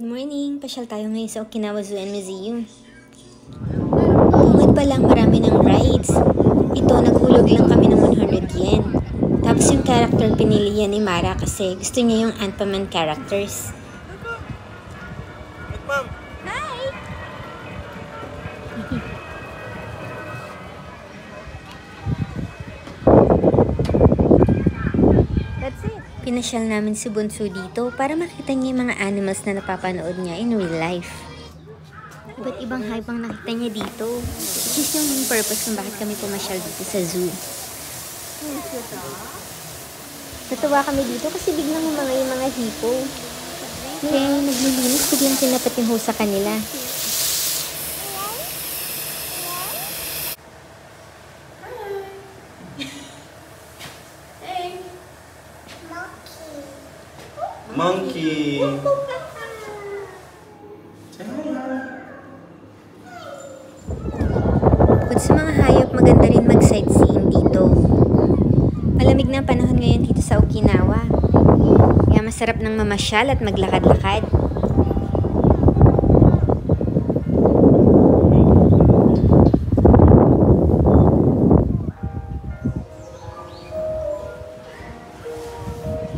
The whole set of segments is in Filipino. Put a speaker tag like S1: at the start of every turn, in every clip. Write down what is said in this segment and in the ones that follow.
S1: Good morning! Pasyal tayo ngayon sa Okinawa Zoo and Museum. Bungad pa lang marami ng rides. Ito, naghulog lang kami ng 100 yen. Tapos yung character pinili yan ni Mara kasi gusto niya yung Ant-Man characters.
S2: Ma'am!
S1: Hi! That's it. Pinasyal namin si Bunso dito para makita niya yung mga animals na napapanood niya in real life. Iba't ibang hype ang nakita niya dito. Which is yung main purpose kung bakit kami pumasyal dito sa zoo. Natuwa kami dito kasi biglang yung mga hipo. Kaya naglilinis, biglang tinapat yung hose sa kanila.
S2: Monkey!
S1: Bukod sa mga hayop, maganda rin mag-sightseeing dito. Malamig na ang panahon ngayon dito sa Okinawa. Kaya masarap ng mamasyal at maglakad-lakad.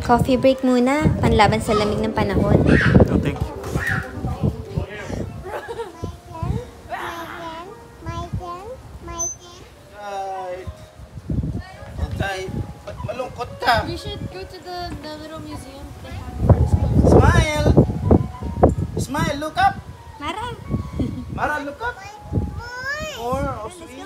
S1: Coffee break muna, panlaban sa lamig ng panahon.
S2: No, thank you. Right. Malungkot ka.
S3: We should go to the little museum they have.
S2: Smile! Smile, look up!
S1: Mara!
S2: Mara, look up! More, oh, sweet.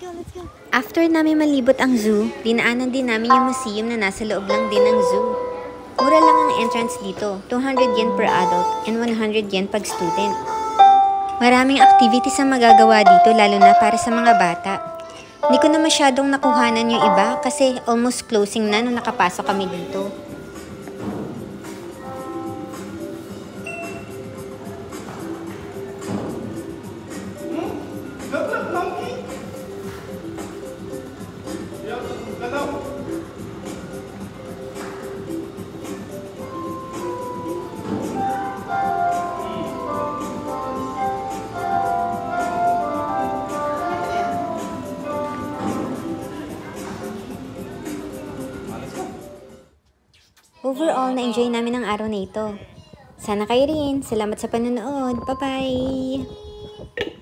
S3: Let's go.
S1: After namin malibot ang zoo, dinaanan din namin yung museum na nasa loob lang din ng zoo. Mura lang ang entrance dito, 200 yen per adult and 100 yen pag student. Maraming activities ang magagawa dito lalo na para sa mga bata. Hindi ko na masyadong nakuhanan yung iba kasi almost closing na nung nakapasok kami dito.
S2: Look, monkey!
S1: Overall, na-enjoy namin ang araw na ito. Sana kayo rin. Salamat sa panonood. Bye-bye!